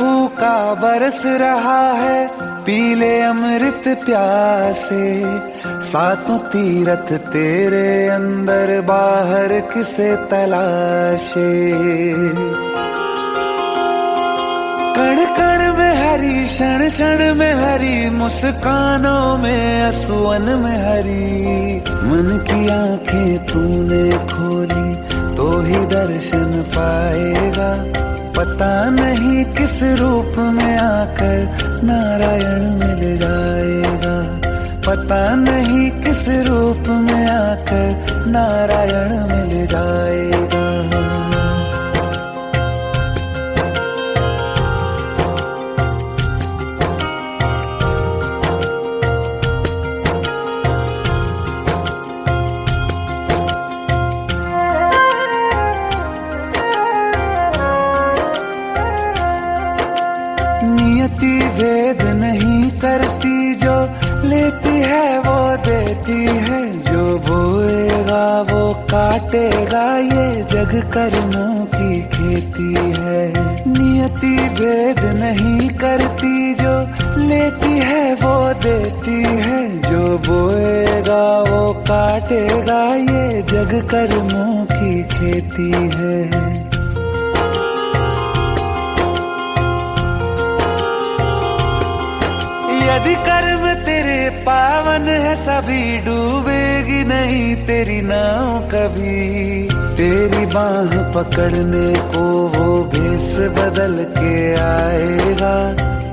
भूखा बरस रहा है, पीले अमृत प्यासे। सातों तीरथ तेरे अंदर, बाहर किसे तलाशे। कण कण में हरी, क्षण क्षण में हरी, मुस्कानों में असुवन में हरी। मन की आंखें तूने खोली तो ही दर्शन पाएगा। पता नहीं किस रूप में आकर नारायण मिल जाएगा। पता नहीं किस रूप में आकर नारायण मिल जाएगा। नियति भेद नहीं करती, जो लेती है वो देती है। जो बोएगा वो काटेगा, ये जग कर्मों की खेती है। नियति भेद नहीं करती, जो लेती है वो देती है। जो बोएगा वो काटेगा, ये जग कर्मों की खेती है। यदि कर्म तेरे पावन है, सभी डूबेगी नहीं तेरी नाव कभी। तेरी बाह पकड़ने को वो भेष बदल के आएगा।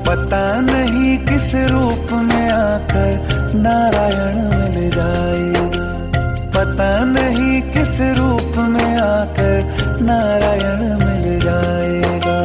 पता नहीं किस रूप में आकर नारायण मिल जाएगा। पता नहीं किस रूप में आकर नारायण मिल जाएगा।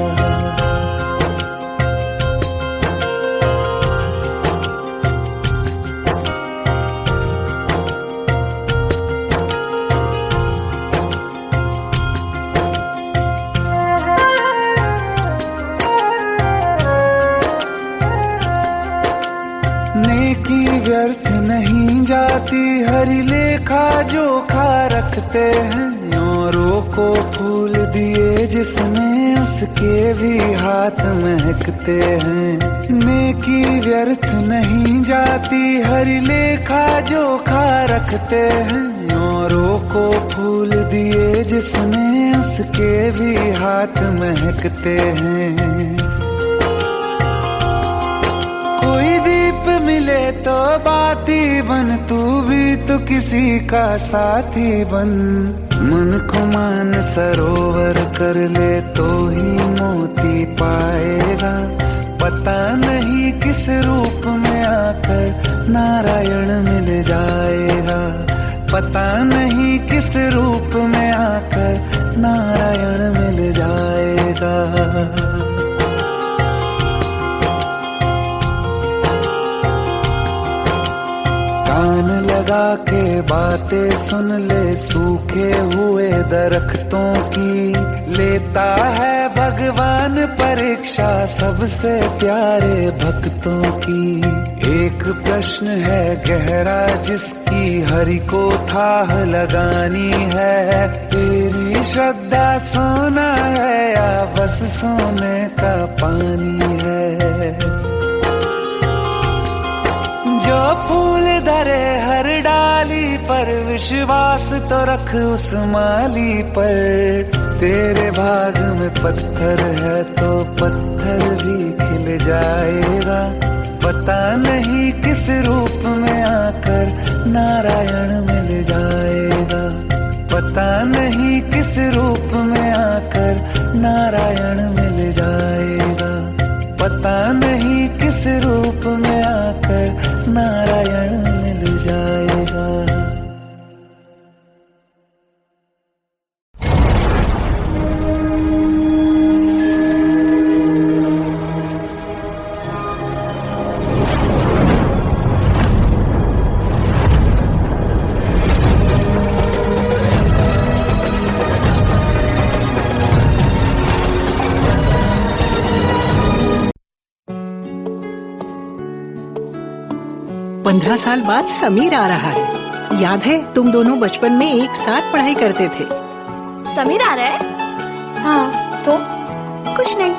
नेकी व्यर्थ नहीं जाती, हरि लेखा जोखा रखते हैं। औरों को फूल दिए जिसने, उसके भी हाथ महकते हैं। नेकी व्यर्थ नहीं जाती, हरि लेखा जोखा रखते हैं। औरों को फूल दिए जिसने, उसके भी हाथ महकते हैं। कोई दीप मिले तो बाती बन, तू भी तो किसी का साथी बन। मन को मान सरोवर कर ले तो ही मोती पाएगा। पता नहीं किस रूप में आकर नारायण मिल जाएगा। पता नहीं किस रूप में आकर नारायण मिल जाएगा। कान लगा के बातें सुन ले, सूखे हुए दरख्तों की। लेता है भगवान परीक्षा सबसे प्यारे भक्तों की। एक प्रश्न है गहरा जिसकी हरि को थाह लगानी है। तेरी श्रद्धा सोना है या बस सोने का पानी है। जो फूल धरे हर डाली पर, विश्वास तो रख उस माली पर। तेरे भाग में पत्थर है तो पत्थर भी खिल जाएगा। पता नहीं किस रूप में आकर नारायण मिल जाएगा। पता नहीं किस रूप में आकर नारायण मिल जाएगा। पता नहीं किस रूप में आकर नारायण मिल जाएगा। पंद्रह साल बाद समीर आ रहा है। याद है तुम दोनों बचपन में एक साथ पढ़ाई करते थे। समीर आ रहा है? हाँ तो कुछ नहीं।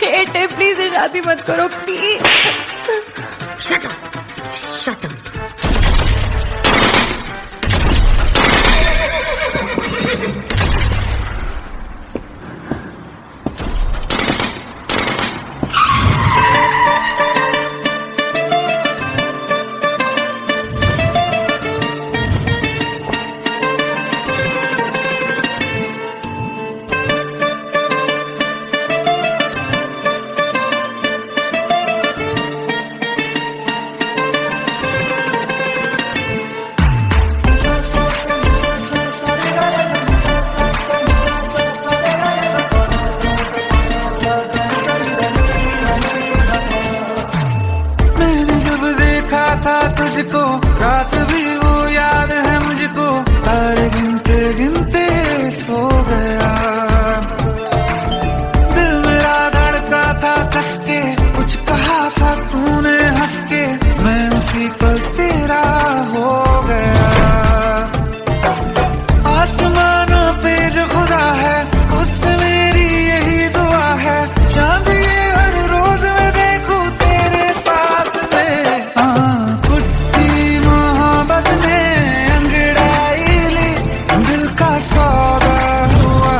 हेट है, प्लीज शादी मत करो please. Shut up, shut up. था तुझको रात भी वो याद है मुझको, तारे गिनते गिनते सो गया। दिल मेरा धड़का था कस के, कुछ कहा था तूने हंस के, मैं उसी पल तेरा हो गया। आसमानों पे जो खुदा है उससे मेरी यही दुआ है, चांद ये हर रोज मैं देखूं तेरे साथ में। सौदा हुआ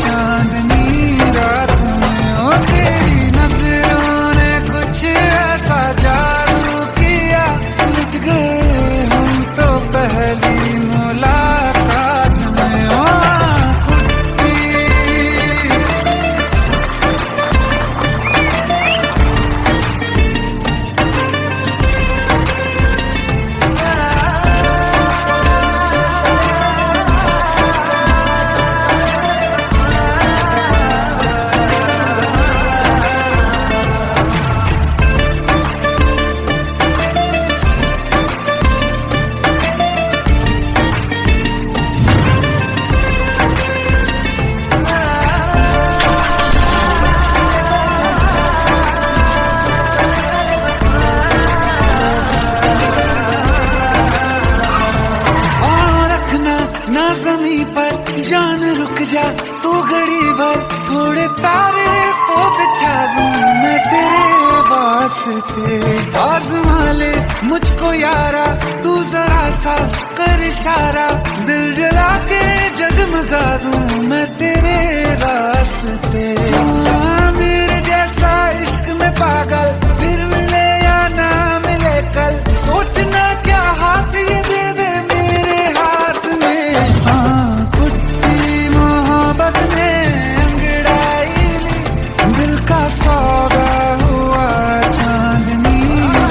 चांदनी रात में, ओ तेरी नजरों ने कुछ ऐसा जादू किया, लुट गए हम तो पहली मुलाकात में। ओ ना ज़मीं पर जान रुक जा तू घड़ी भर, थोड़े तारे तो बिछा दूं मैं तेरे वास्ते। आज़मा ले मुझको यारा तू जरा सा कर इशारा, दिल जला के जगमगा दूं मैं तेरे रास्ते। मेरे जैसा इश्क में पागल फिर मिले या ना मिले कल, सोचना क्या हाथ ये दे दे मेरे हाथ में। कुट्टी मोहब्बत ने अंगड़ाई ली, दिल का सौदा हुआ चांदनी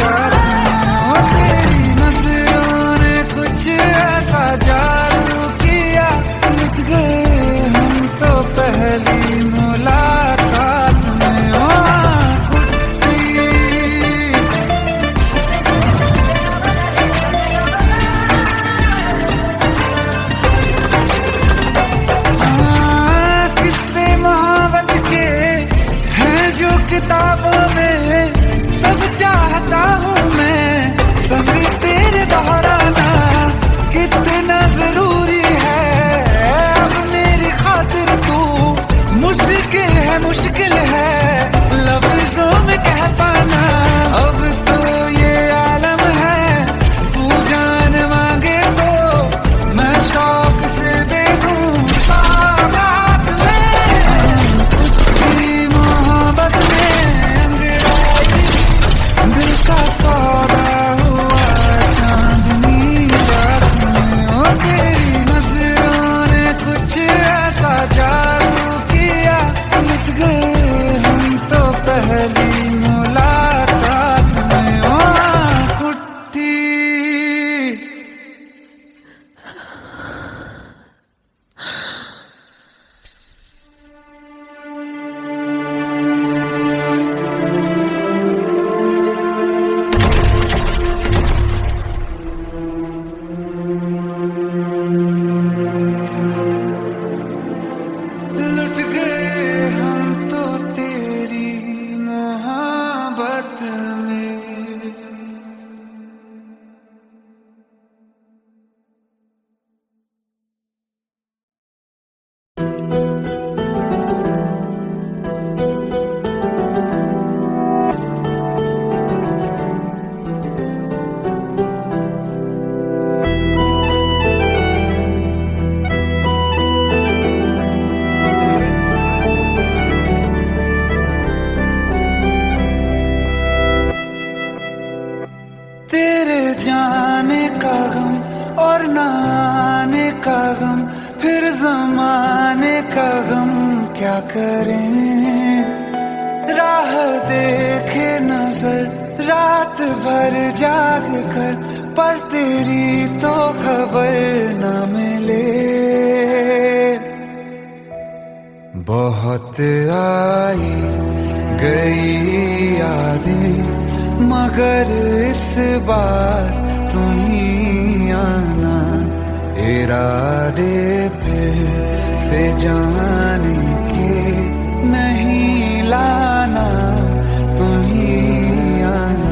रात में। ओ तेरी नजरों ने कुछ ऐसा जादू किया, लुट गए हम तो पहली मुलाकात में। ओ किताबों में सब चाहता हूँ मैं, सभी तेरे दोहराना कितना जरूरी है। अब मेरी खातिर तू मुश्किल है लफ्जों में कह पाना। अब तो ये आलम है तू जान मांगे तो मैं शौक से दे दूँ सौगात में। कुछ मोहब्बत दिल का सौदा हुआ चांदनी रात में। ओ तेरी नजरों ने कुछ ऐसा जादू किया, लुट गए और न आने का गम, फिर जमाने का गम क्या करें। राह देखे नजर रात भर जाग कर, पर तेरी तो खबर न मिले। बहुत आई गई यादें, मगर इस बार तुम ही आना। इरादे फिर से जाने के नहीं लाना, तुम ही आना।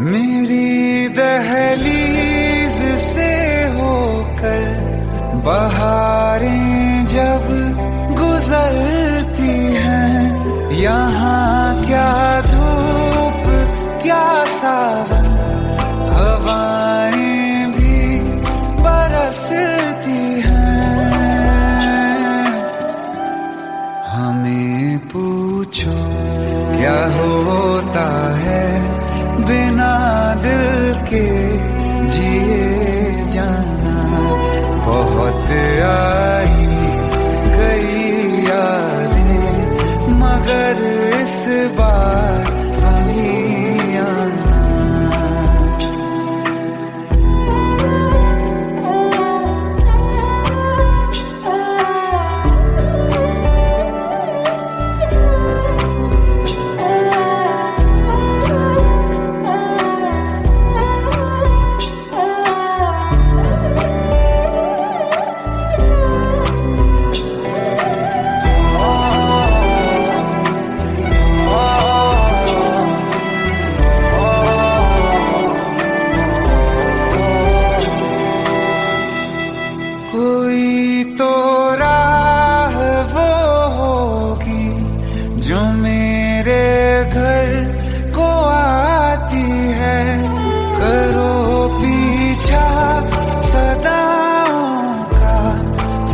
मेरी दहलीज से होकर बहारें जब गुजरती हैं, यहाँ क्या धूप क्या सावन, हवाएं भी बरसती हैं। हमें पूछो क्या होता है बिना दिल के जिए जाना। बहुत आई गई यादें, मगर इस बार तुम ही आना। कोई तो राह वो होगी जो मेरे घर को आती है। करो पीछा सदाओं का,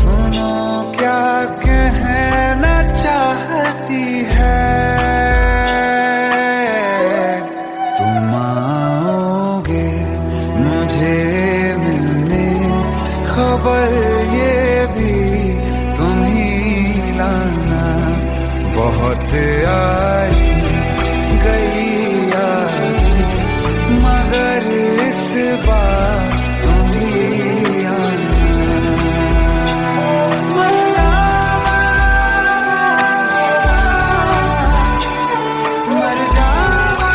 सुनो क्या कहना चाहती है। तुम आओगे मुझे मिलने, खबर ये भी तुम ही लाना। बहुत आई गई यादें, मगर इस बार तुम ही आना। मर जावा, मर जावा।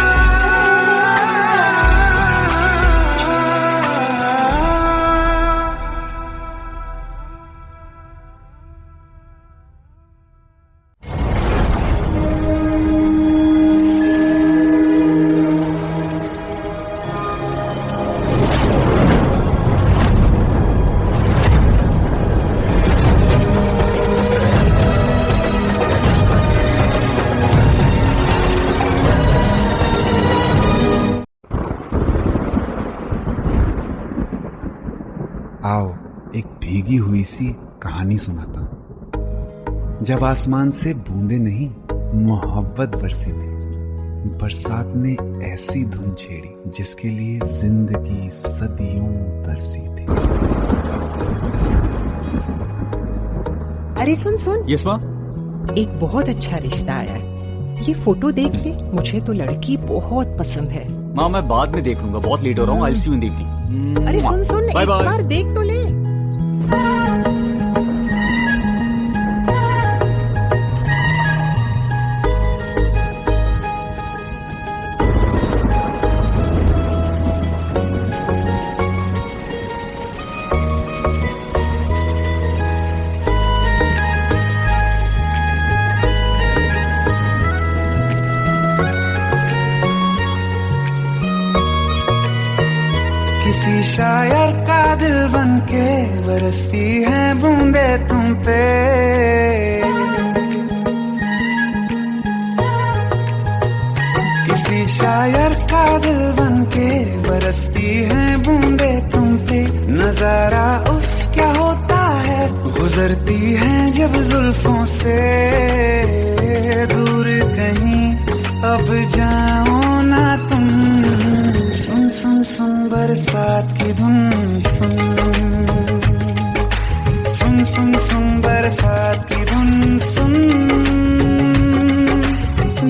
आओ एक भीगी हुई सी कहानी सुनाता। जब आसमान से बूंदे नहीं मोहब्बत बरसी थी, बरसात ने ऐसी धुन छेड़ी जिसके लिए जिंदगी सदियों तरसी थी। अरे सुन सुन, यस माँ। एक बहुत अच्छा रिश्ता आया है, ये फोटो देख ले। मुझे तो लड़की बहुत पसंद है। माँ मैं बाद में देख लूंगा, बहुत लेट हो रहा हूँ। आई सी यू इन द इवनिंग। अरे सुन सुन, बाय एक बाय। बार देख तो ले। शायर का दिल बनके बरसती है बूंदे तुम पे। किसी शायर का दिल बनके बरसती है बूंदे तुम पे। नजारा उफ क्या होता है, गुजरती है जब जुल्फों से। दूर कहीं अब जाओ ना तुम, सुन सुन सुन बरसात की धुन। सुन सुन सुन सुन बरसात की धुन। सुन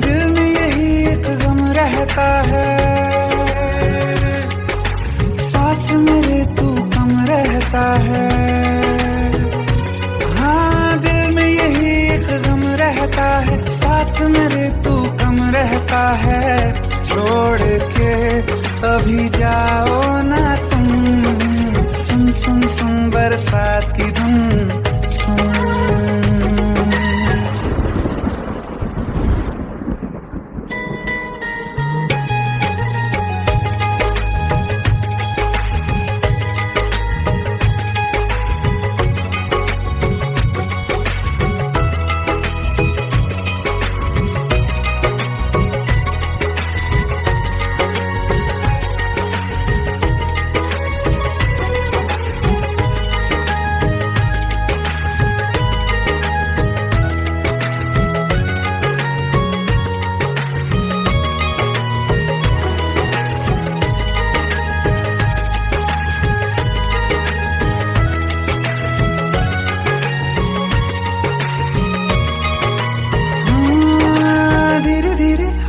दिल में यही एक गम रहता है, साथ मेरे तू कम रहता है। हाँ दिल में यही एक गम रहता है, साथ मेरे तू कम रहता है। छोड़ के अभी जाओ ना तुम, सुन सुन सुन बरसात की धुन। सुन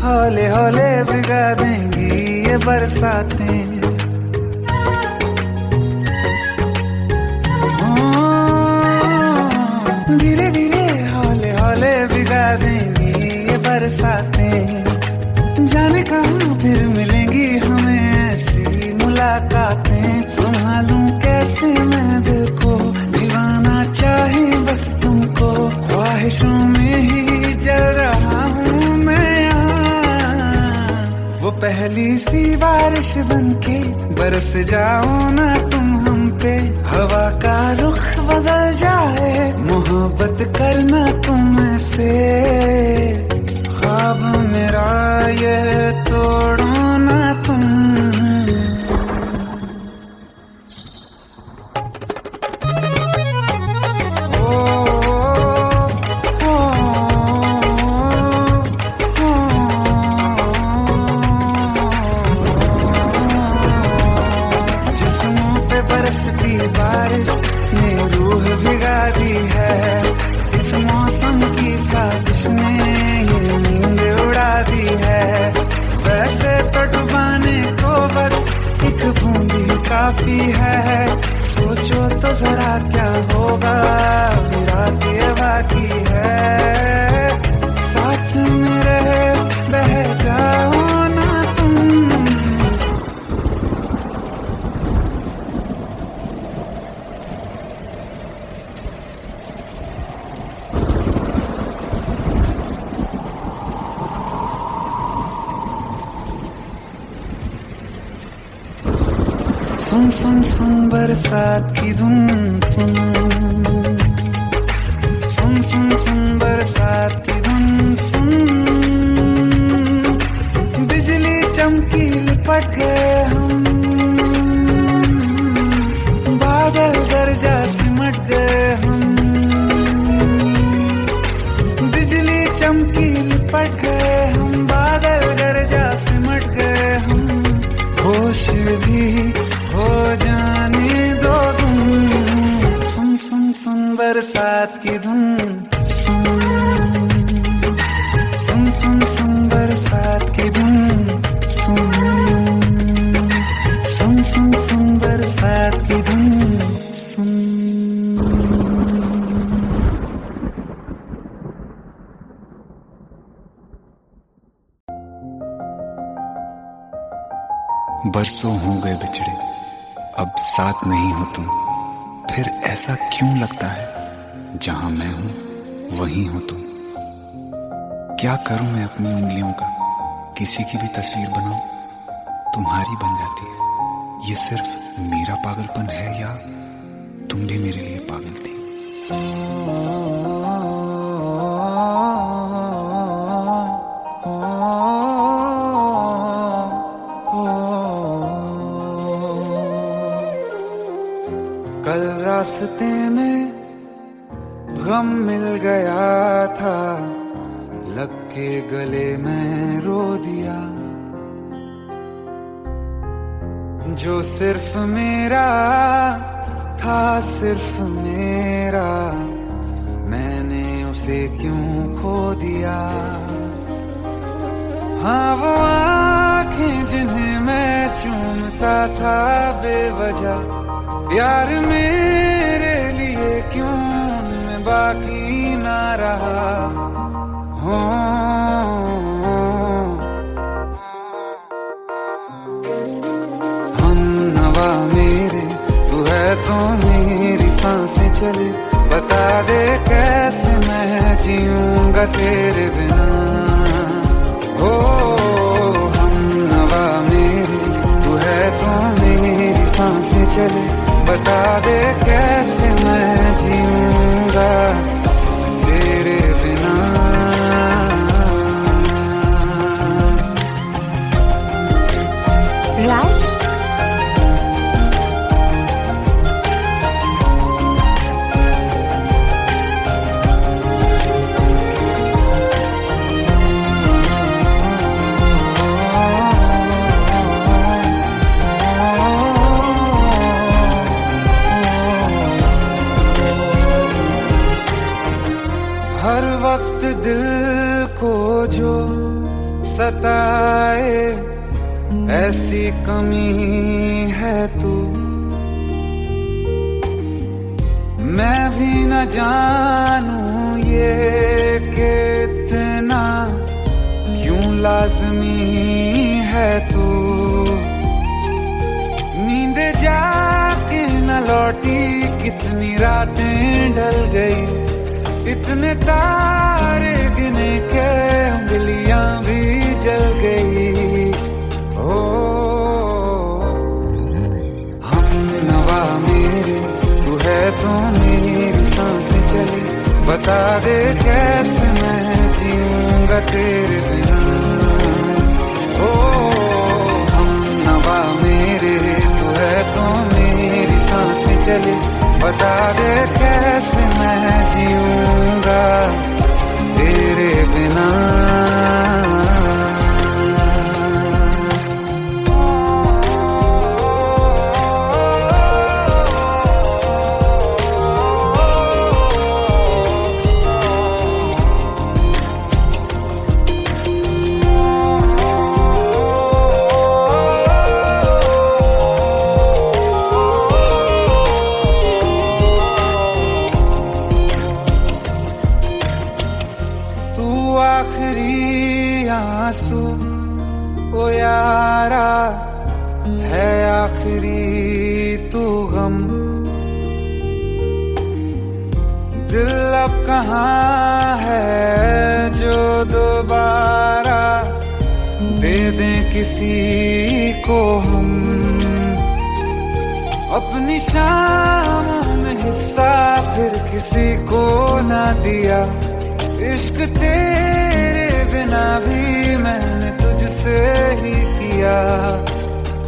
हौले हौले भिगा देंगी ये बरसातें। धीरे धीरे हौले हौले भिगा देंगी ये बरसातें। जाने कहाँ फिर मिलेंगी हमें ऐसी मुलाकातें। संभालूं कैसे मैं दिल को, दीवाना चाहे बस तुमको। ख्वाहिशों में ही जल रहा हूँ मैं वो पहली सी बारिश बनके बरस जाओ ना तुम हम पे। हवा का रुख बदल जाए, मोहब्बत करना तुम से। ख्वाब मेरा ये तोड़ो ना तुम। बरसती बारिश ने रूह भिगा दी है। इस मौसम की साजिश ने ये नींद उड़ा दी है। वैसे तो डुबाने को बस एक बूंदी काफी है। सोचो तो जरा क्या होगा, रात ये बाकी है। साथ मेरे बह जाओ ना तुम। सुन सुन सुन बरसात की धुन। सुन सुन सुन सुन बरसात की धुन। सुन बिजली चमकी लिपट गए हम, बादल गरजा सिमट गए हम। बिजली चमकी लिपट गए हम, बादल गरजा सिमट गए हम। होश भी हो जाने दो तुम, सुन सुन सुन बरसात की धुन। सुन सुन सुन सुन बरसात की धुन। सुन सुन सुन सुन बरसात की धुन। सुन बरसों हो गए बिछड़े, अब साथ नहीं हो तुम। फिर ऐसा क्यों लगता है, जहां मैं हूं वहीं हो तुम। क्या करूं मैं अपनी उंगलियों का, किसी की भी तस्वीर बनाऊं तुम्हारी बन जाती है। ये सिर्फ मेरा पागलपन है या तुम भी मेरे लिए पागल थी? कल रास्ते में गम मिल गया था, लग के गले में रो दिया। जो सिर्फ मेरा था, सिर्फ मेरा, मैंने उसे क्यों खो दिया। हाँ वो आंखें जिन्हें मैं चूमता था बेवजह, प्यार मेरे लिए क्यों उनमें बाकी ना रहा। हो हम नवा मेरे, तू है तो मेरी सांसें चले, बता दे कैसे मैं जीऊंगा तेरे बिना। हो हम नवा मेरे, तू है तो मेरी सांसें चले, बता दे कैसे मैं जीऊंगा तेरे बिना। राज, हर वक्त दिल को जो सताए, ऐसी कमी है तू। मैं भी न जानूं ये कि इतना क्यों लाज़मी है तू। नींद जाके न लौटी, कितनी रातें ढल गई, इतने तारे गिने के उंगलियां भी जल गई। ओ हम नवा मेरे, तू है तो मेरी सांसें चले, बता दे कैसे मैं जीऊंगा तेरे बिना। ओ हम नवा मेरे, तू है तो मेरी सांसें चले, बता दे कैसे मैं जीऊंगा तेरे बिना। आखिरी आंसू ओ यारा है, आखिरी तू गम। दिल अब कहाँ है जो दोबारा दे दें किसी को हम। अपनी शामों में हिस्सा फिर किसी को ना दिया, इश्क तेरे बिना भी मैंने तुझसे ही किया।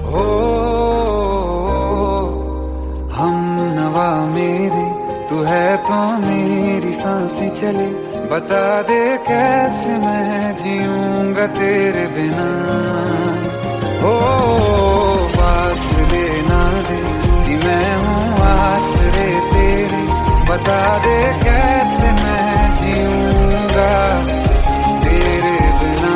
हो हम नवा मेरे, तू है तो मेरी सांसें चले, बता दे कैसे मैं जीऊंगा तेरे बिना। हो फासले ना दे कि मैं हूँ आसरे तेरे, बता दे कैसे मैं जीऊंगा तेरे बिना।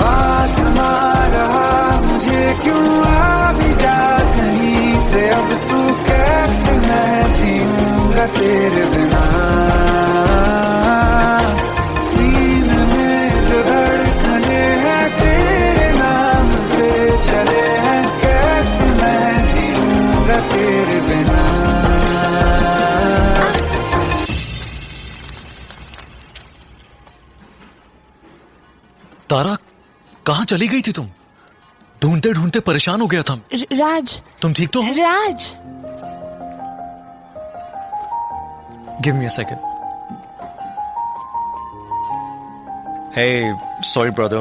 आसमां रहा मुझे क्यों, आ भी जा कहीं से, अब तू कैसे मैं जीऊंगा तेरे बिना। सीने में जो धड़कने हैं तेरे नाम पे चले हैं, कैसे मैं तारा, कहाँ चली गई थी तुम? ढूंढते ढूंढते परेशान हो गया था। राज, तुम ठीक तो हो? Raj. Give me a second. Hey, sorry brother.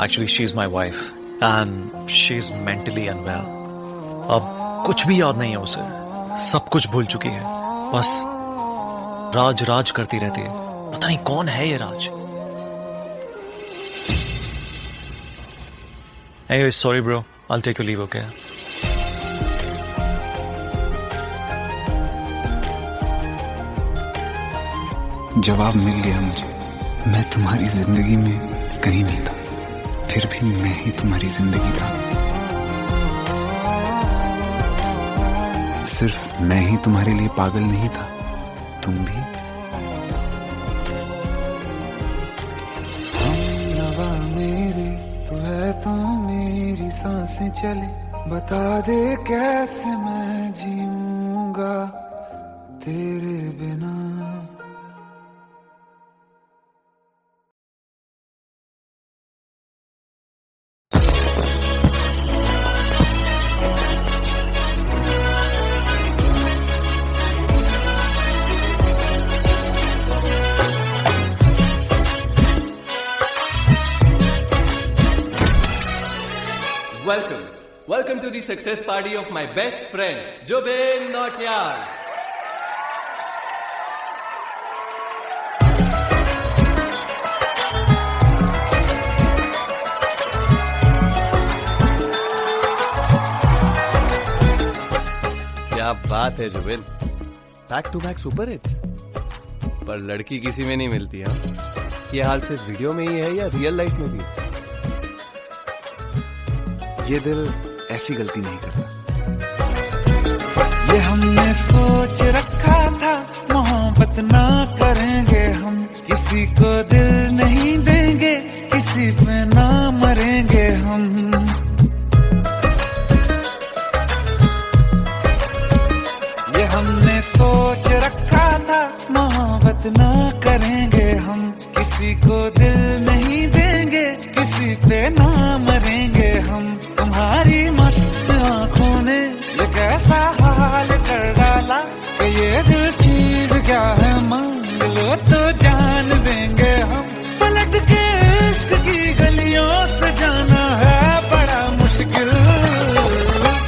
Actually, she's my wife and she's mentally unwell. अब कुछ भी याद नहीं है उसे, सब कुछ भूल चुकी है, बस राज राज करती रहती है। पता नहीं कौन है ये राज। Anyway, sorry bro, I'll take your leave, okay? जवाब मिल गया मुझे। मैं तुम्हारी जिंदगी में कहीं नहीं था, फिर भी मैं ही तुम्हारी जिंदगी था। सिर्फ मैं ही तुम्हारे लिए पागल नहीं था, तुम भी। हमनवा मेरी तू है तो मेरी सांसें चले, बता दे कैसे मैं जीऊंगा तेरे बिना। Welcome to the success party of my best friend, Jobin Nautiyal. क्या बात है Jubin, back to back super hits. पर लड़की किसी में नहीं मिलती है। ये हाल सिर्फ वीडियो में ही है या रियल लाइफ में भी? ये दिल ऐसी गलती नहीं करता। ये हमने सोच रखा था मोहब्बत ना करेंगे हम, किसी को दिल नहीं देंगे, किसी पे ना मरेंगे हम। ये हमने सोच रखा था मोहब्बत ना करेंगे हम, किसी को दिल नहीं देंगे, किसी पे ना मरेंगे हम। तुम्हारी मस्त आंखों ने ये कैसा हाल कर डाला कि ये दिल चीज क्या है मांग लो तो जान देंगे हम। पलट के इश्क की गलियों से जाना है बड़ा मुश्किल।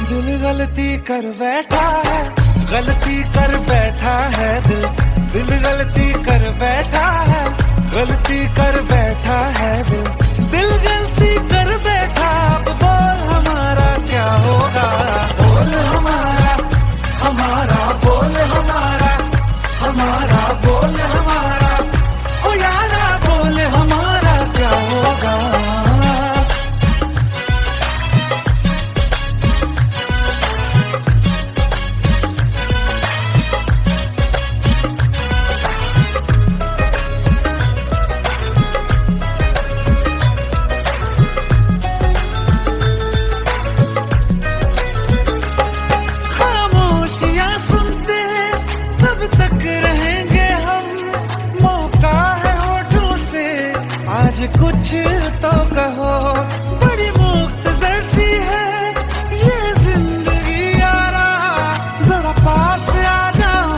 दिल गलती कर बैठा है, गलती कर बैठा है दिल, दिल गलती कर बैठा है, गलती कर बैठा है दिल, दिल गलती कर बैठा। अब बोल हमारा क्या होगा, बोल हमारा, हमारा बोल हमारा, हमारा बोल हमारा, ओ यारा बोल हमारा क्या होगा। कुछ तो कहो, बड़ी मुफ्त जैसी है ये जिंदगी यारा, जरा पास आ जाओ,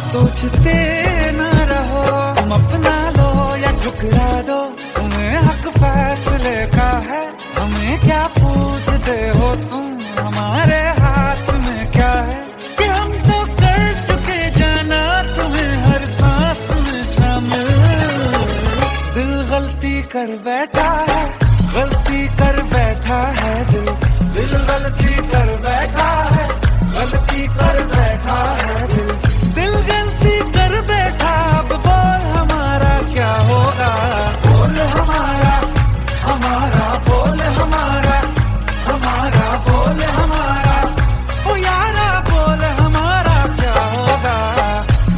सोचते न रहो। तुम अपना लो या ठुकरा दो, तुम्हें हक फैसले का है, हमें क्या पूछते हो तुम, हमारे हाथ में क्या है कि हम तो कर चुके जाना तुम्हें हर सांस में शामिल। दिल गलती कर बैठा है, गलती कर बैठा है दिल, दिल गलती कर बैठा है, गलती कर बैठा है दिल, दिल गलती कर बैठा। अब बोल हमारा क्या होगा, बोल हमारा, हमारा बोल हमारा, हमारा बोल हमारा, ओ यारा बोल हमारा क्या होगा।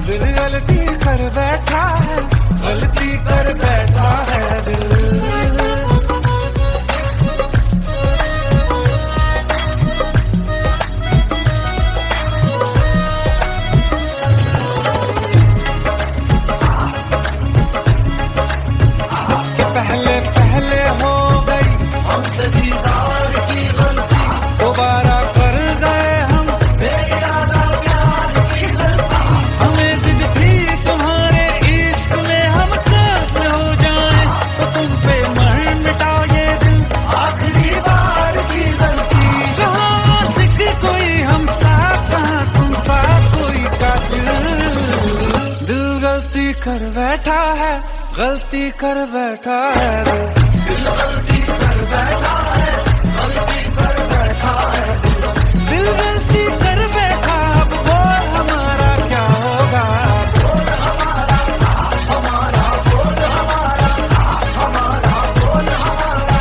दिल गलती कर बैठा है, गलती कर बैठा है दिल। पहले गलती कर बैठा है, गलती कर बैठा है दिल गलती कर बैठा है, गलती कर बैठा है दिल गलती कर बैठा। अब बोल हमारा क्या होगा, बोल हमारा बोल हमारा हमारा बोल हमारा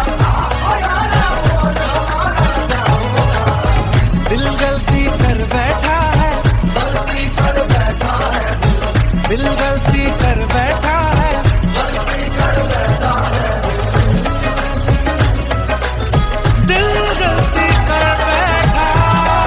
दिल गलती कर बैठा है, गलती कर बैठा है दिल गलती कर बैठा है, गलती कर बैठा है दिल गलती कर बैठा है।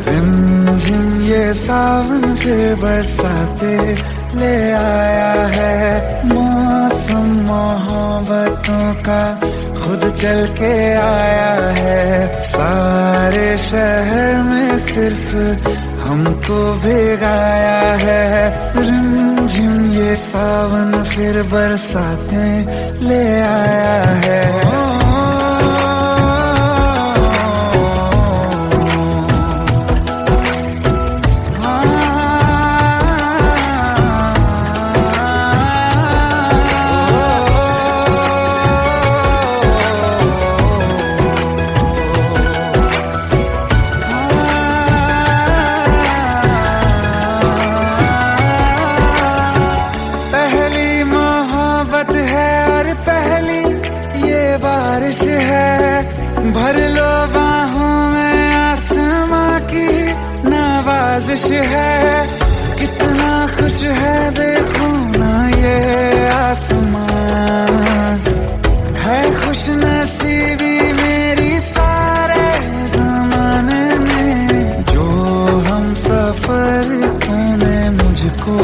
रिमझिम ये सावन फिर बरसाते ले आया है, मौसम मोहब्बतों का खुद चल के आया है। सारे शहर में सिर्फ हमको भिगाया है, रिमझिम ये सावन फिर बरसाते ले आया है। पहली मोहब्बत है और पहली ये बारिश है, भर लो बाहों में आसमां की नवाजिश है। कितना खुश है देखो ना ये आसमां, है खुश नसीबी मेरी सारे जमाने में। जो हम सफर तूने मुझको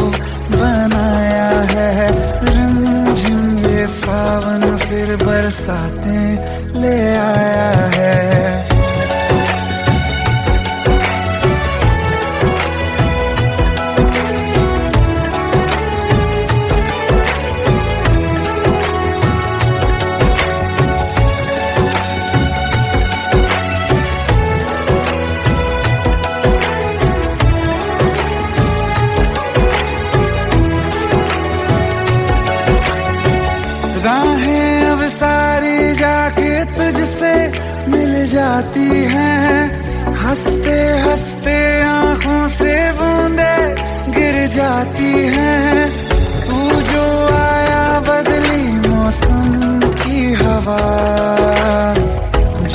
बनाया है, रिमझिम ये सावन फिर बरसाते ले आया है। राहें अब सारी जाके तुझसे मिल जाती हैं, हंसते हंसते आंखों से बूंदे गिर जाती हैं। तू जो आया बदली मौसम की हवा,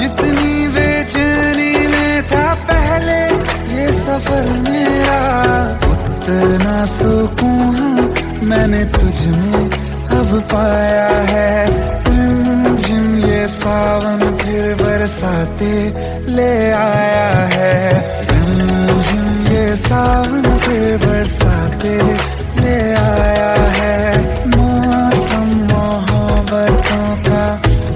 जितनी बेचैनी में था पहले ये सफर मेरा, उतना सुकून मैंने तुझ में अब पाया है। रिमझिम ये सावन फिर बरसाते ले आया है, रिमझिम ये सावन फिर बरसाते ले आया है। मौसम मोहब्बतों का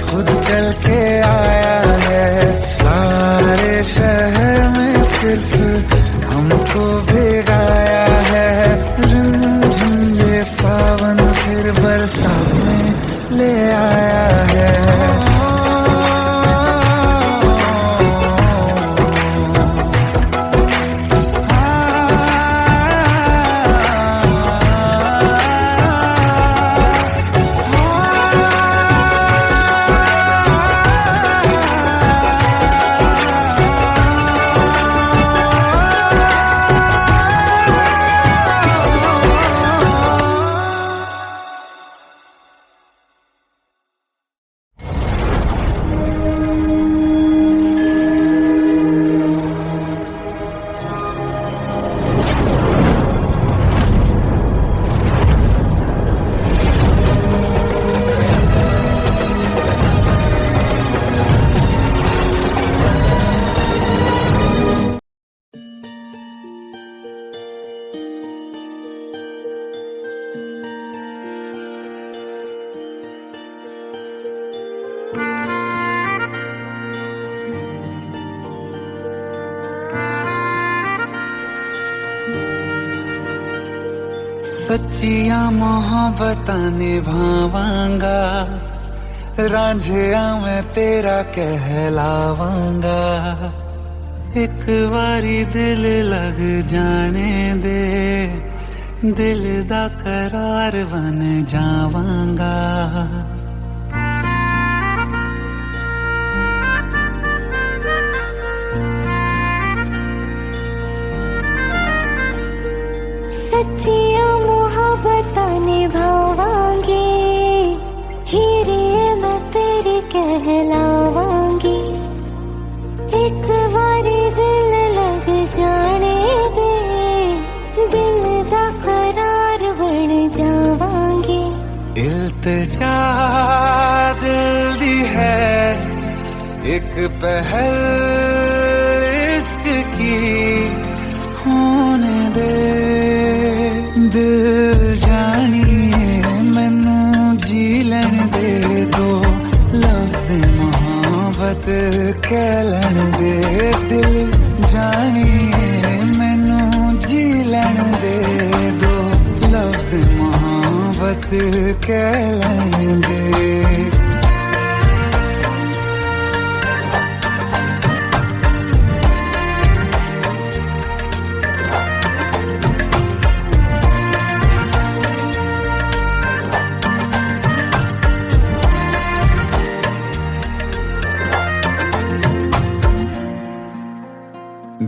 खुद चल के आया है, सारे शहर में सिर्फ हमको भिगाया है। रिमझिम ये सावन फिर बरसात में ले आया है। सच्चिया मोहब्बतां निभावांगा, रांझिया मैं तेरा कहलावांगा। एक बारी दिल लग जाने दे, दिल दा करार बन जावांगा। सच्चिया मोहब्बतां निभावांगी, हीरे मैं तेरी कहलावांगी। एक बारी दिल लग जाने दे, दिल दा करार बन जावांगी। इल्तिजा दिल दी है एक पहल इश्क की, होने दे दिल जानिए मैनू जी लैन दे, दो लफ्ज़ मोहब्बत कह लैन दे। दिल जानिए मैनू जी लैन दे, दो लफ्ज़ मोहब्बत कह लैन दे।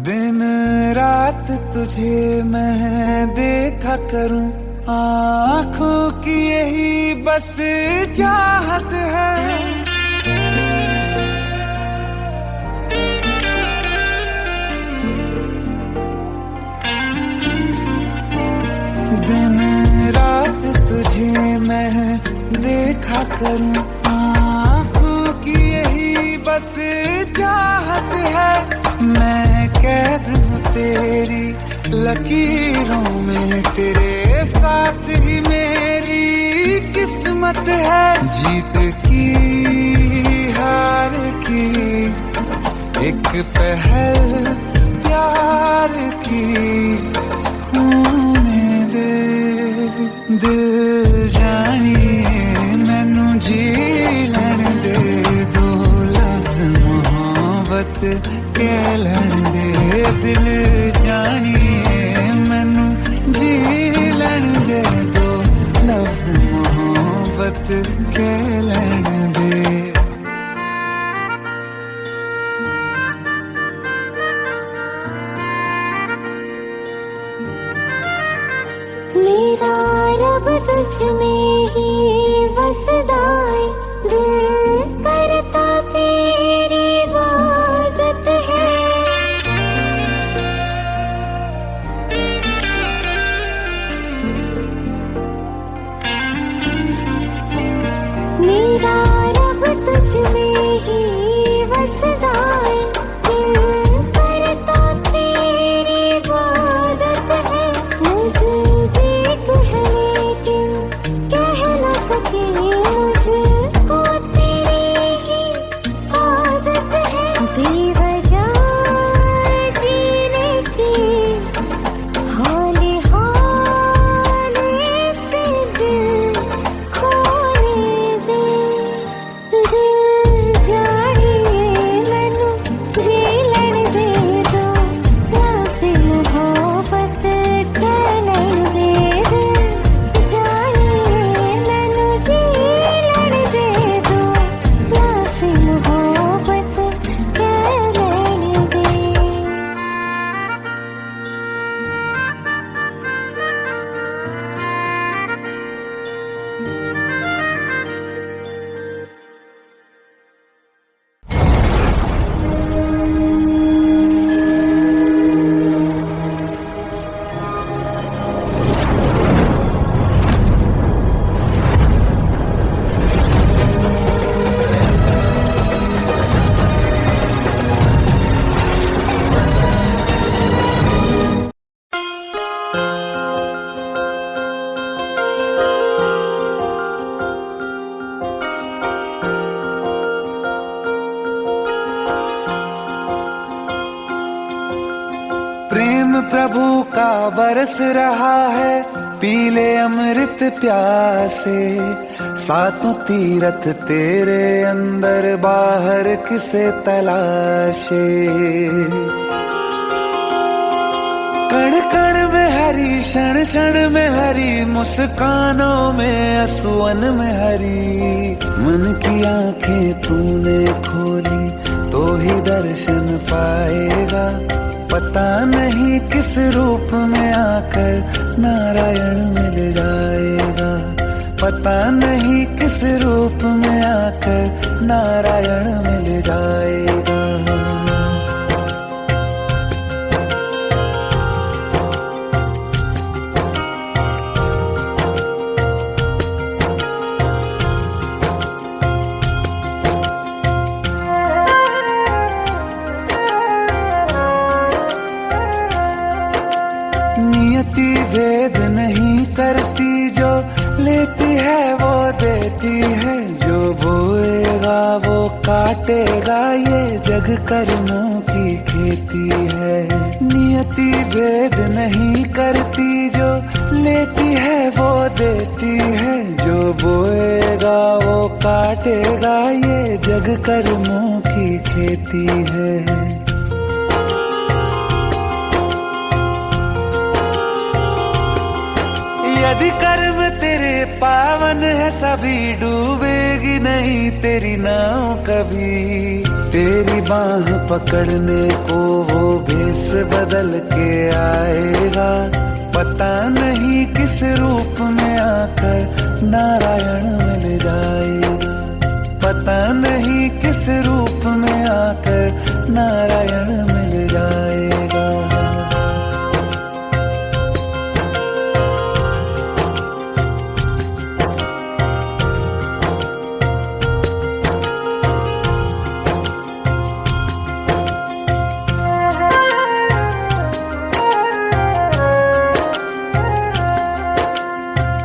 दिन रात तुझे मैं देखा करूं, आँखों की यही बस चाहत है। दिन रात तुझे मैं देखा करूं, आँखों की यही बस चाहत है। मैं कैद हूँ तेरी लकीरों में, तेरे साथ ही मेरी किस्मत है। जीत की हार की एक पहल प्यार की, होने दे दिल जानिए मैनू जी लैन दे, दो लफ्ज़ मोहब्बत कह लैन दे। दिल जानिए मैनू जी लैन दे, दो लफ्ज़ मोहब्बत कह लैन दे। मेरा रब तुझ में ही बसदा है, दिल करता तेरी इबादत है। मेरा रब तुझ में ही बसदा है, दिल करता तेरी इबादत है। मुझे देख है लेकिन कह न सके, मुझको प्रेम प्रभु का बरस रहा है, पीले अमृत प्यासे। सातों तीरथ तेरे अंदर, बाहर किसे तलाशे। कण कण में हरी, क्षण क्षण में हरी, मुस्कानों में असुवन में हरी। मन की आंखें तूने खोली तो ही दर्शन पाएगा। पता नहीं किस रूप में आकर नारायण मिल जाएगा। पता नहीं किस रूप में आकर नारायण मिल जाएगा। नियति भेद नहीं करती, जो लेती है वो देती है। जो बोएगा वो काटेगा, ये जग कर्मों की खेती है। नियति भेद नहीं करती, जो लेती है वो देती है। जो बोएगा वो काटेगा, ये जग कर्मों की खेती है। यदि कर्म तेरे पावन है, सभी डूबेगी नहीं तेरी नाव कभी। तेरी बाह पकड़ने को वो भेष बदल के आएगा। पता नहीं किस रूप में आकर नारायण मिल जाएगा। पता नहीं किस रूप में आकर नारायण मिल जाएगा।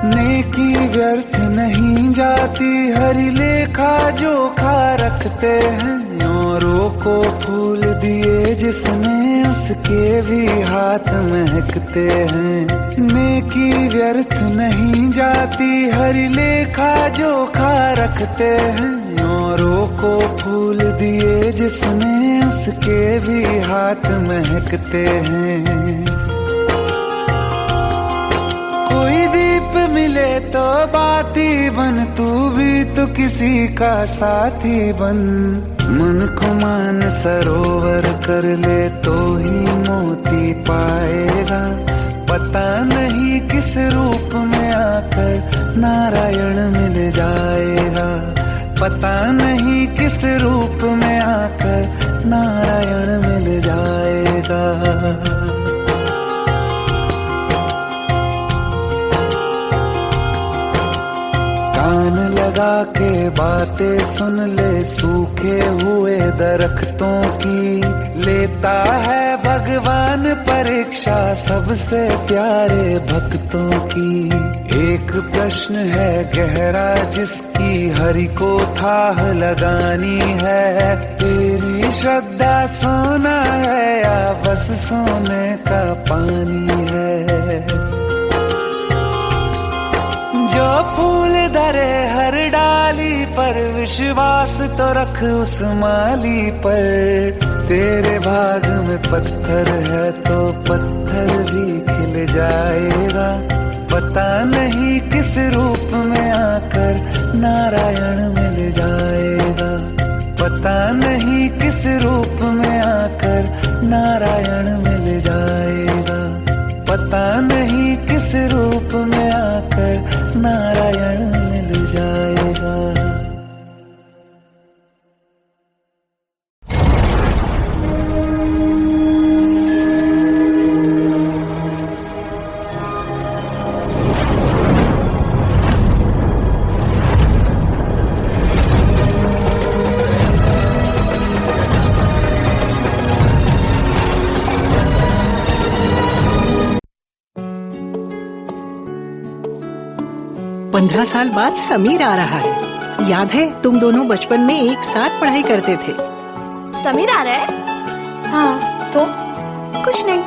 नेकी व्यर्थ नहीं जाती, हरि लेखा जोखा रखते हैं। औरों को फूल दिए जिसने, उसके भी हाथ महकते हैं। नेकी व्यर्थ नहीं जाती, हरि लेखा जोखा रखते हैं। औरों को फूल दिए जिसने, उसके भी हाथ महकते हैं। कोई दीप मिले तो बाती बन, तू भी तो किसी का साथी बन। मन को मान सरोवर कर ले तो ही मोती पाएगा। पता नहीं किस रूप में आकर नारायण मिल जाएगा। पता नहीं किस रूप में आकर नारायण मिल जाएगा। कान लगा के बातें सुन ले, सूखे हुए दरख्तों की। लेता है भगवान परीक्षा सबसे प्यारे भक्तों की। एक प्रश्न है गहरा जिसकी हरि को थाह लगानी है। तेरी श्रद्धा सोना है या बस सोने का पानी है। जो फूल धरे हर डाली पर, विश्वास तो रख उस माली पर। तेरे भाग में पत्थर है तो पत्थर भी खिल जाएगा। पता नहीं किस रूप में आकर नारायण मिल जाएगा। पता नहीं किस रूप में आकर नारायण मिल जाएगा। पता नहीं किस रूप में आकर नारायण मिल जाएगा। पंद्रह साल बाद समीर आ रहा है। याद है तुम दोनों बचपन में एक साथ पढ़ाई करते थे। समीर आ रहा है? हाँ तो कुछ नहीं।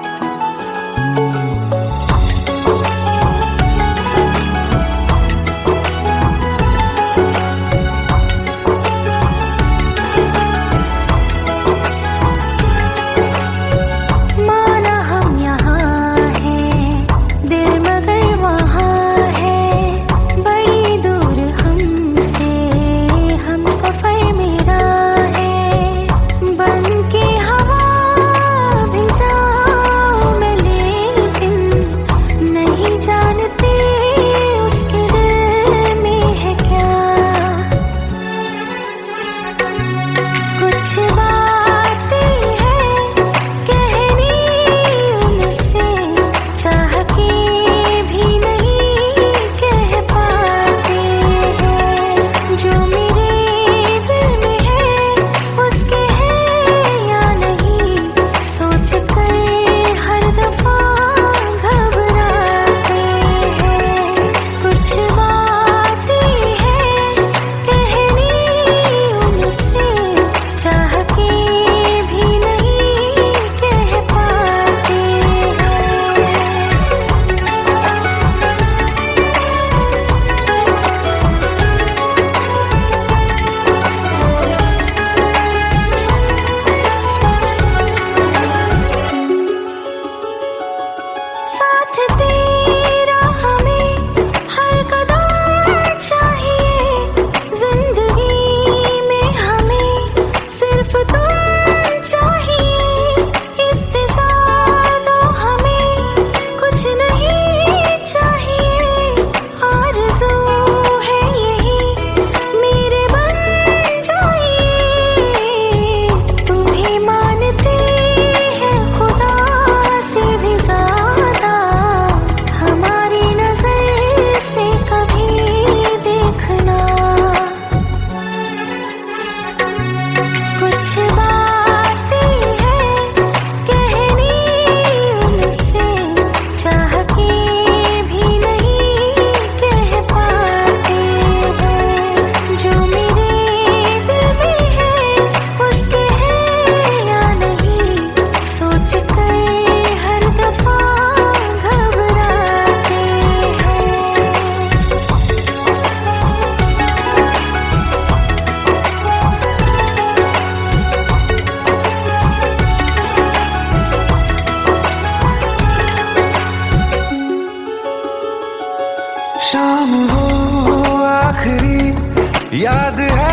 हम वो आखिरी याद है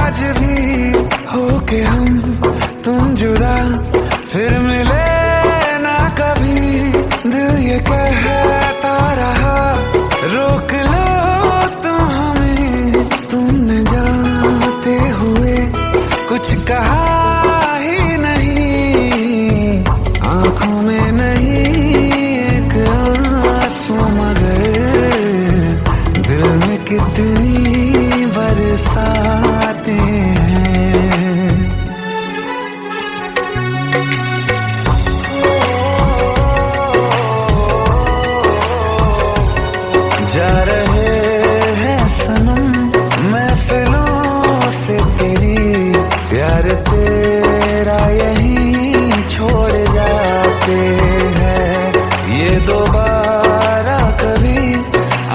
आज भी हो के हम तुम जुदा फिर मिले ना कभी दिल ये कहता रहा रोक लो तुम हमें तुमने जाते हुए कुछ कहा ही नहीं आंखों में नहीं एक आंसू मगर दिल में कितनी बरसाते हैं जा रहे हैं सनम महफिलों से तेरी प्यार तेरा यहीं छोड़ जाते हैं ये दोबारा कभी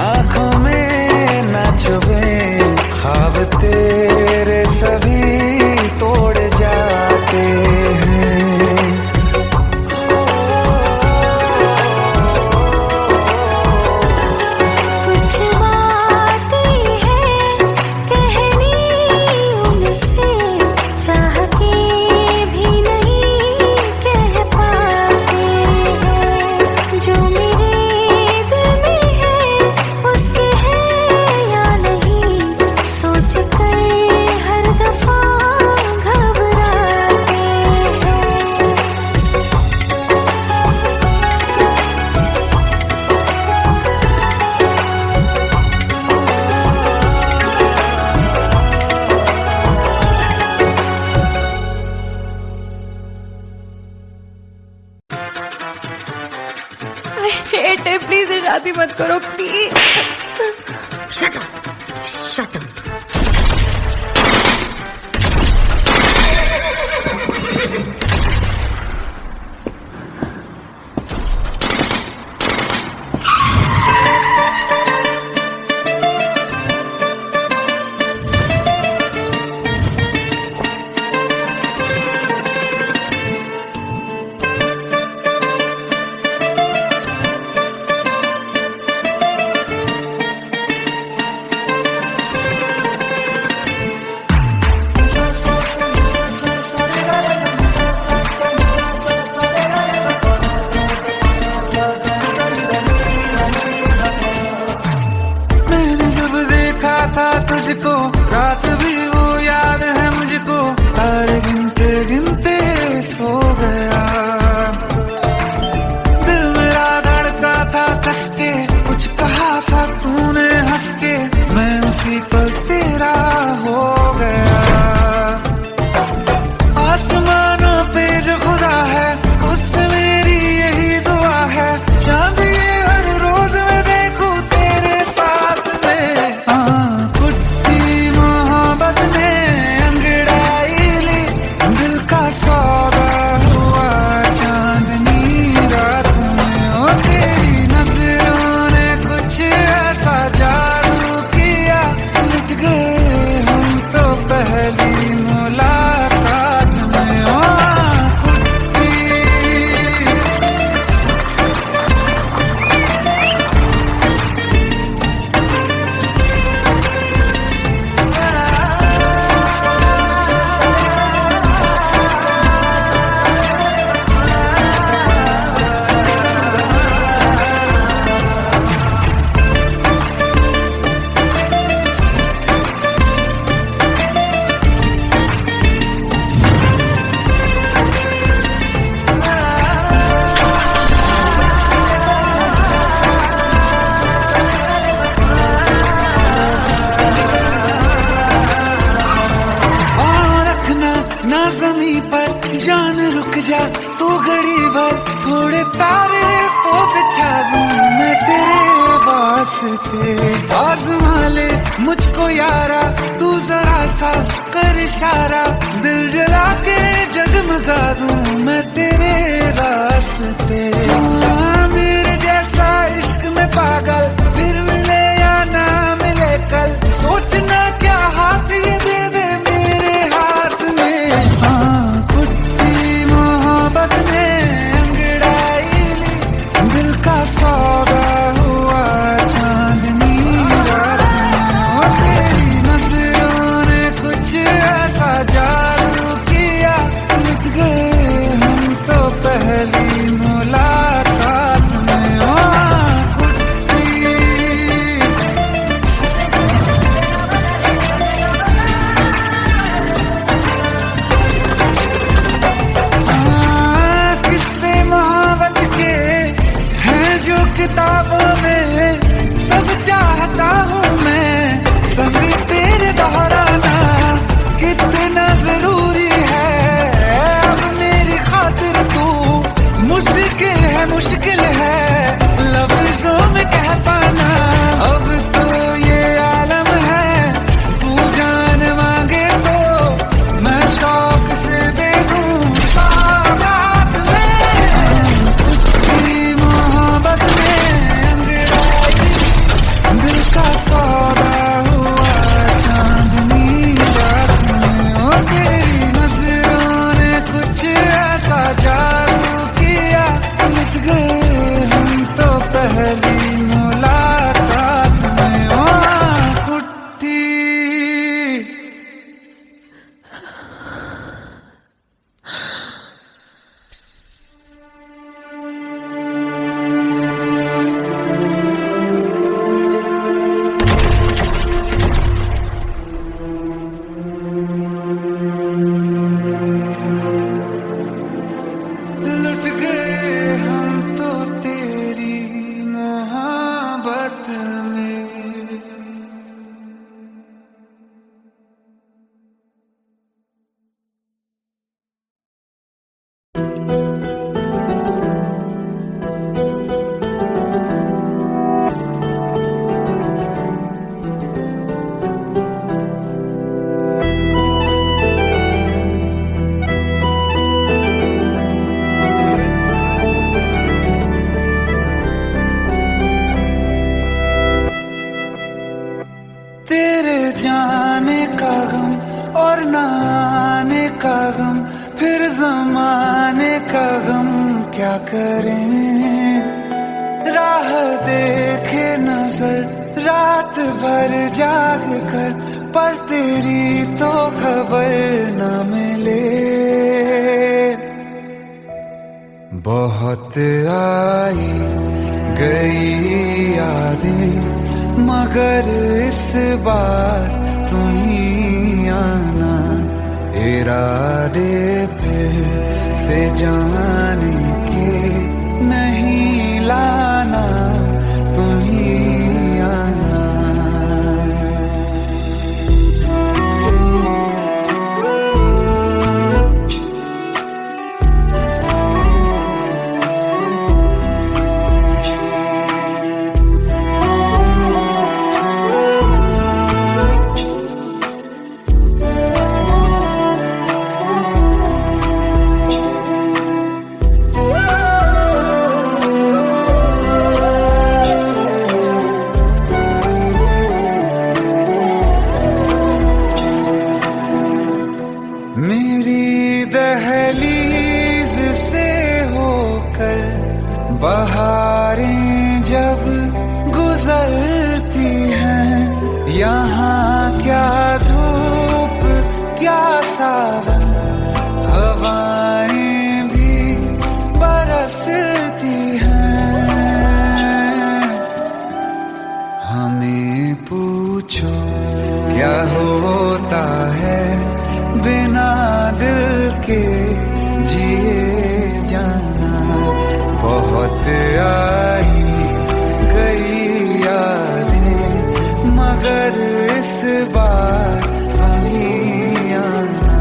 आंखों में न चुभे ख्वाब तेरे सभी तोड़ जाते हैं कुछ बातें हैं कहनी उनसे चाह के भी नहीं कह पाते हैं जो मेरे दिल में है उसके है या नहीं सोच कर हर दफा घबराते हैं आई हेट इट, प्लीज ये शादी मत करो please. Shut up shut up मैंने जब देखा था तुझको रात भी वो याद है मुझको तारे गिनते गिनते सो गया दिल मेरा धड़का था कस के कुछ कहा था तूने हंस के मैं उसी पल तेरा हो गया आसमानों पे जो खुदा है उससे मेरी यही दुआ है चांद ये हर रोज मैं देखूं तेरे साथ में कुट्टी मोहब्बत ने अंगड़ाई ली दिल का सौदा हुआ चांदनी रात में ओ तेरी नजरों ने कुछ ऐसा जादू किया लुट गए हम तो पहली मुलाकात में ओ कुट्टी ना जमी पर जान रुक जा तू घड़ी भर थोड़े तारे तो बिछा दूं मैं तेरे वास्ते आज़मा ले मुझको यारा तू जरा सा कर इशारा दिल जला के जगमगा दूं मैं तेरे रास्ते मेरे जैसा इश्क में पागल फिर मिले या ना मिले कल सोचना क्या हाथ ये दे दे मेरे हाथ में कुट्टी मोहब्बत ने अंगड़ाई ली दिल का सौदा हुआ चांदनी किताबों में सब चाहता हूँ मैं, संग तेरे दोहराना कितना जरूरी है। अब मेरी खातिर तू मुश्किल है लफ्जों में कह पाना। अब तो ये आलम है, तू जान मांगे तो मैं शौक से दे दूं सौगात में। तेरी मोहब्बत में दिल का सौदा हुआ चांदनी रात में। ओ तेरी नजरों ने कुछ ऐसा जादू किया, मिट गए हम तो पहली मुलाकात में। ओ कुट्टी लुट गए हम तो तेरी मोहब्बत में। तेरे जाने का गम और न आने का गम, फिर जमाने का गम क्या करें। राह देखे नजर रात भर जाग कर, पर तेरी तो खबर न मिले। बहुत आई गई यादें मगर इस बार तुम ही आना। इरादे फिर से जाने के नहीं लाना, तुम ही आना। मेरी दहलीज से होकर बहारें जब गुजरती हैं, यहाँ क्या धूप क्या सावन, हवाएं भी बरसती हैं। हमें पूछो क्या होता है बिना दिल के जिए जाना। बहुत आई गई यादें मगर इस बार तुम ही आना।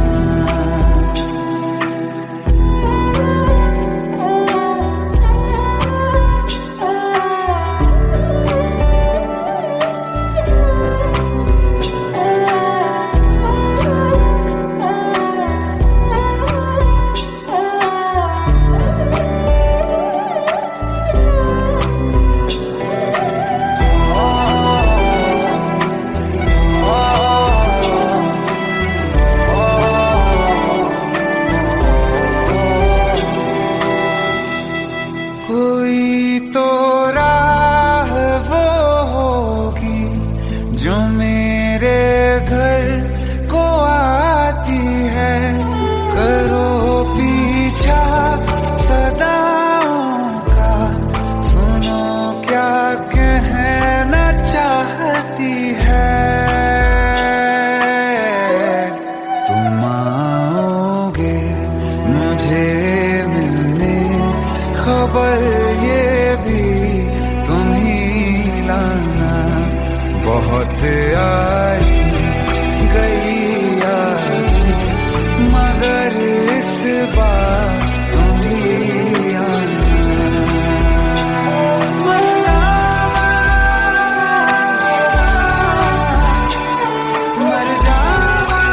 कोई तो राह वो होगी जो मेरे घर को आती है। करो पीछा सदाओं का, सुनो क्या कहना चाहती है। तुम आओगे मुझे मिलने, खबर ये भी बहुत आई गई याद, मगर इस बार तुम ही आना। मर जावा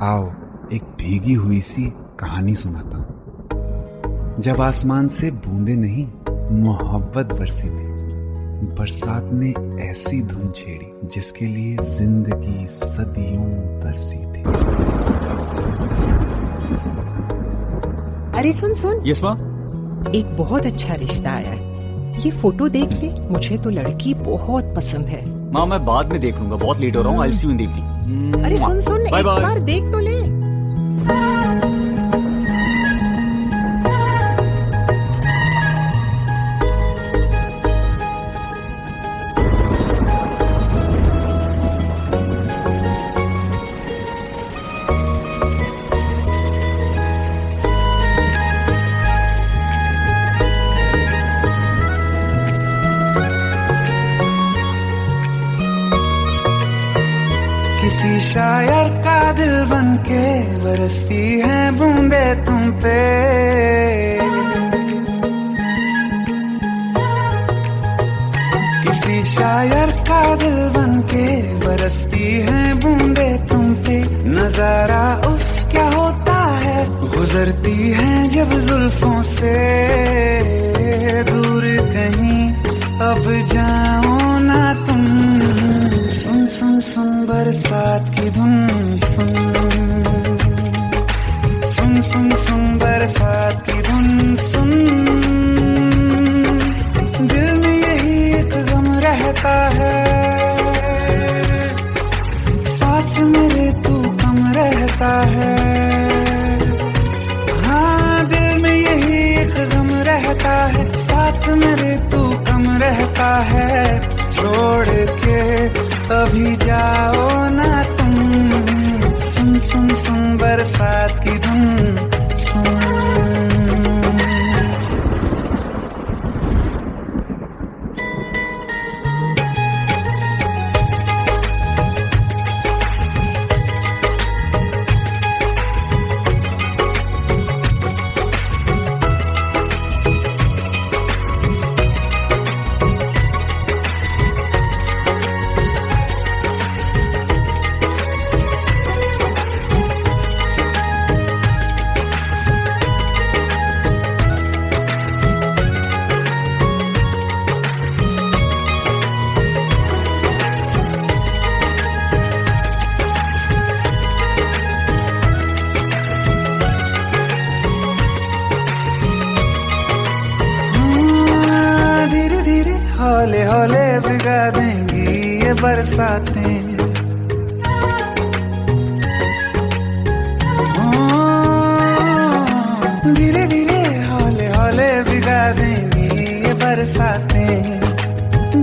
आओ एक भीगी हुई सी कहानी सुनाता हूं। जब आसमान से बूंदे नहीं मोहब्बत बरसी थी, बरसात ने ऐसी धुन छेड़ी जिसके लिए जिंदगी सदियों तरसी थी। अरे सुन सुन, यस माँ। एक बहुत अच्छा रिश्ता आया है, ये फोटो देख ले। मुझे तो लड़की बहुत पसंद है। माँ मैं बाद में देख लूंगा, बहुत लेट हो रहा हूँ। आई सी यू इन द इवनिंग। अरे सुन सुन, बाय एक बाय। बार देख तो ले। किसी शायर का दिल बनके बरसती है बूंदे तुम पे। किसी शायर का दिल बनके बरसती है बूंदे तुम पे। नजारा उफ क्या होता है, गुजरती है जब जुल्फों से। दूर कहीं अब जाओ ना तुम, सुन सुन सुन बरसात की धुन। सुन सुन सुन सुन बरसात की धुन। सुन दिल में यही एक गम रहता है, साथ मेरे तू कम रहता है। हाँ दिल में यही एक गम रहता है, साथ मेरे तू कम रहता है। छोड़ के अभी जाओ ना तुम, सुन सुन सुन बरसात की धुन। सुन हौले हौले भिगा देंगी ये बरसातें। धीरे धीरे हौले हौले भिगा देंगी ये बरसातें।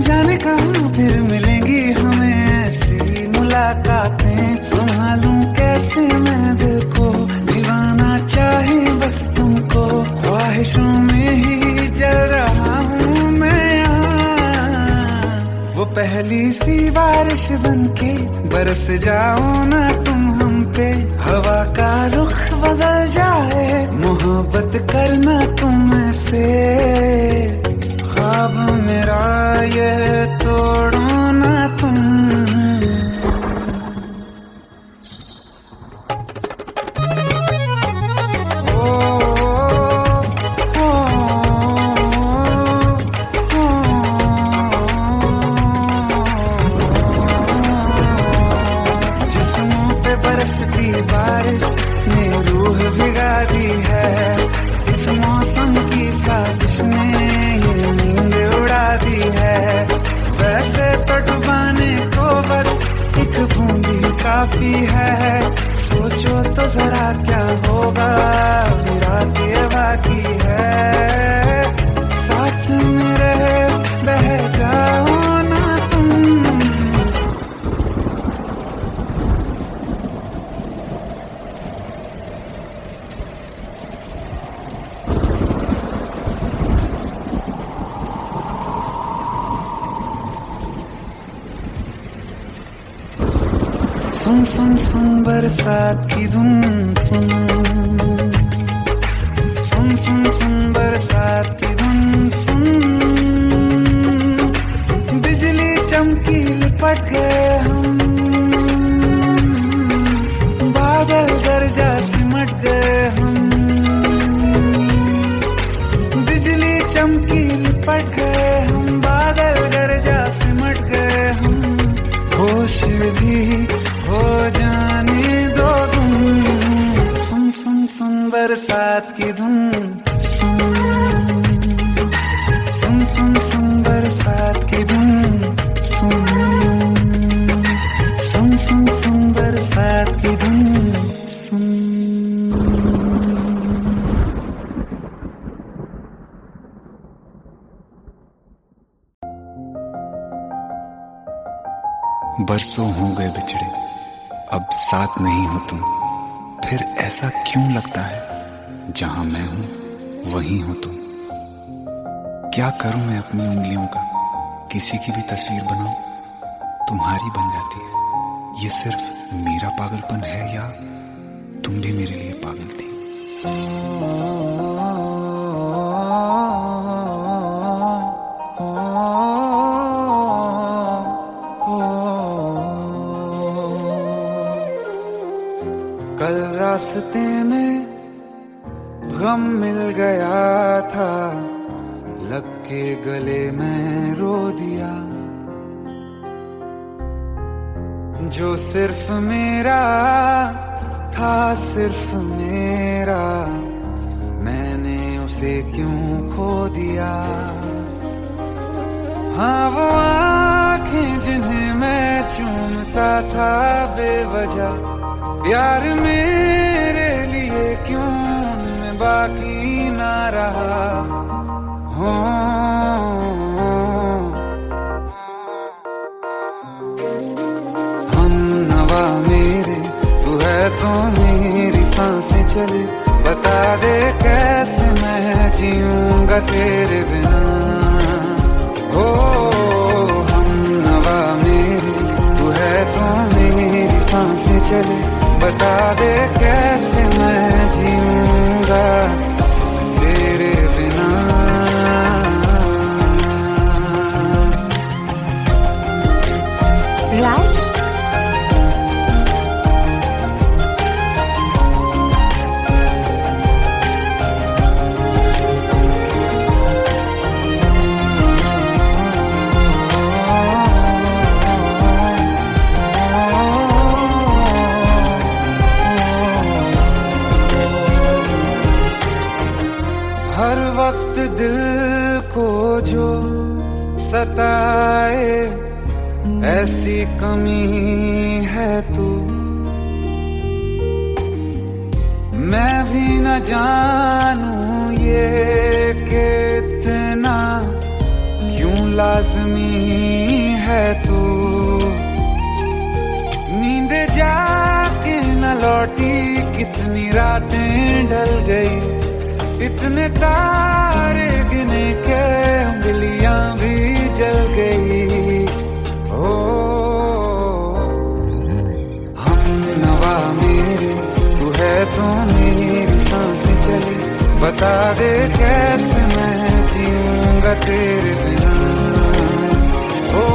जाने कहाँ फिर मिलेंगी हमें ऐसी मुलाकातें। संभालूं कैसे मैं दिल को, दीवाना चाहे बस तुमको। ख्वाहिशों में ही जल रहा हूँ मैं यहाँ। वो पहली सी बारिश बनके बरस जाओ ना तुम हम पे। हवा का रुख बदल जाए, मोहब्बत करना तुम से। ख्वाब मेरा ये तोड़ो ना तुम। बरसती बारिश ने रूह भिगा दी है, इस मौसम की साजिश ने। काफी है, सोचो तो जरा क्या होगा, मेरा के बाकी है, साथ में रहे बह जाओ ना तुम। सुन सुन सुन बरसात की धुन, सुन सुन सुन सुन बरसात की धुन, सुन बिजली चमकी लिपट गए हम, बादल गरजा सिमट गए हम, बिजली चमकी लिपट गए हम, बादल गरजा सिमट गए हम, होश भी हो जाने दो तुम। सुन सुन सुन बरसात की धुन, सुन सुन सुन सुन बरसात की धुन, सुन सुन सुन सुन बरसात की धुन, सुन। बरसों हो गए बिछड़े, अब साथ नहीं हो तुम, फिर ऐसा क्यों लगता है, जहां मैं हूं वहीं हो तुम। क्या करूं मैं अपनी उंगलियों का, किसी की भी तस्वीर बनाऊं, तुम्हारी बन जाती है। ये सिर्फ मेरा पागलपन है या तुम भी मेरे लिए पागल थी। कल रास्ते में गम मिल गया था, लग के गले में रो दिया, जो सिर्फ मेरा था, सिर्फ मेरा, मैंने उसे क्यों खो दिया। हाँ वो आंखें जिन्हें मैं चूमता था बेवजह, प्यार मेरे लिए क्यों उनमें बाकी ना रहा हो। हम नवा मेरे, तू है तो मेरी सांसें चले, बता दे कैसे मैं जीऊंगा तेरे बिना। हो हम नवा मेरे, तू है तो मेरी सांसें चले, बता दे कैसे मैं जीऊंगा तेरे बिना। राज, हर वक्त दिल को जो सताए, ऐसी कमी है तू, मैं भी न जानूं ये कि इतना क्यों लाज़मी है तू। नींद जाके न लौटी, कितनी रातें ढल गई, इतने तारे गिने के उंगलियां भी जल गई। ओ हम नवा मेरे, तू है तो मेरी सांसें चली, बता दे कैसे मैं जीऊंगा तेरे बिना। ओ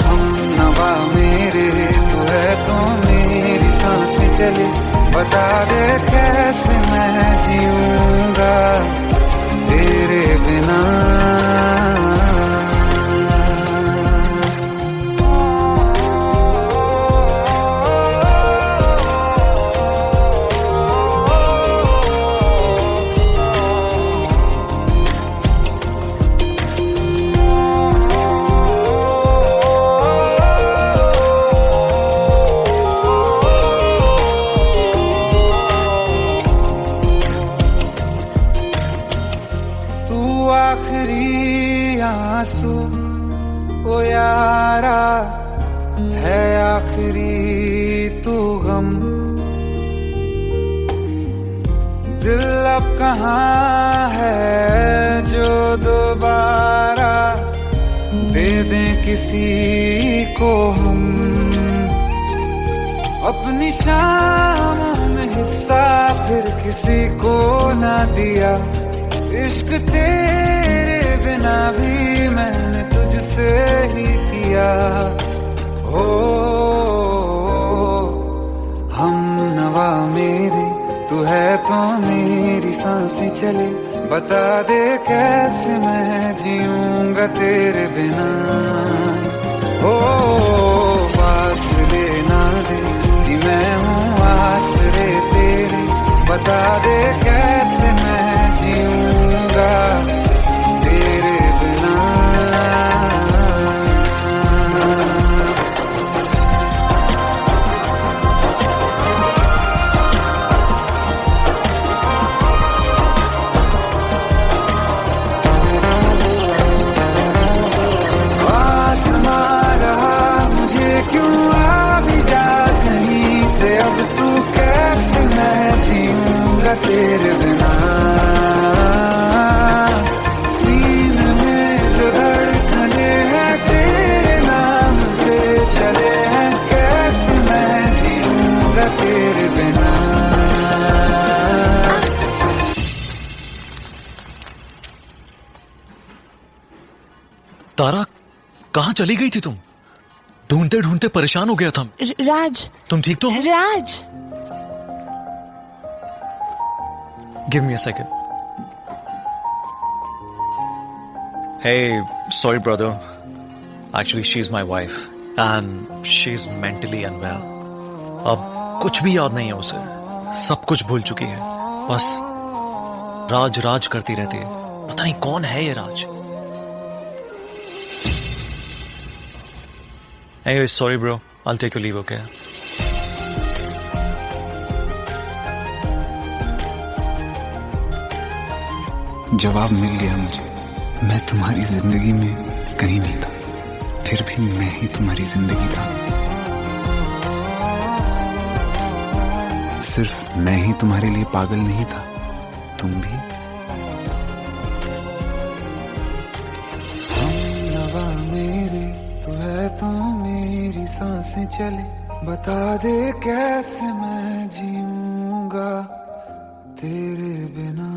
हम नवा मेरे, तू है तो मेरी सांसें चली, बता दे कैसे मैं जीऊंगा तेरे बिना। आंसू ओ यारा है आखिरी तू गम। दिल अब कहाँ है जो दोबारा दे दें किसी को हम। अपनी शामों में हिस्सा फिर किसी को ना दिया। इश्क तेरे बिना भी मैंने तुझसे ही किया। हो हम नवा मेरे तू है तो मेरी सांसें चले। बता दे कैसे मैं जीऊंगा तेरे बिना। ओ फासले ना दे कि मैं हूँ आसरे तेरे। बता दे कैसे मैं जीऊंगा तेरे बिना। अब तू कैसे मैं जीऊंगा तेरे बिना। सीने में जो धड़कने हैं तेरे नाम पे चले हैं। कैसे मैं जीऊंगा तेरे बिना। तारा कहाँ चली गई थी तुम? ढूंढते ढूंढते परेशान हो गया था। राज, तुम ठीक तो हो? Raj, give me a second. Hey, sorry brother. Actually, she's my wife and she's mentally unwell. अब कुछ भी याद नहीं है उसे, सब कुछ भूल चुकी है। बस राज राज करती रहती है। पता नहीं कौन है ये राज। Anyway, sorry bro. I'll take your leave, okay? जवाब मिल गया मुझे। मैं तुम्हारी जिंदगी में कहीं नहीं था, फिर भी मैं ही तुम्हारी जिंदगी था। सिर्फ मैं ही तुम्हारे लिए पागल नहीं था, तुम भी। हम नवा मेरे तू है तो मेरी सांसें चले। बता दे कैसे मैं जीऊंगा तेरे बिना।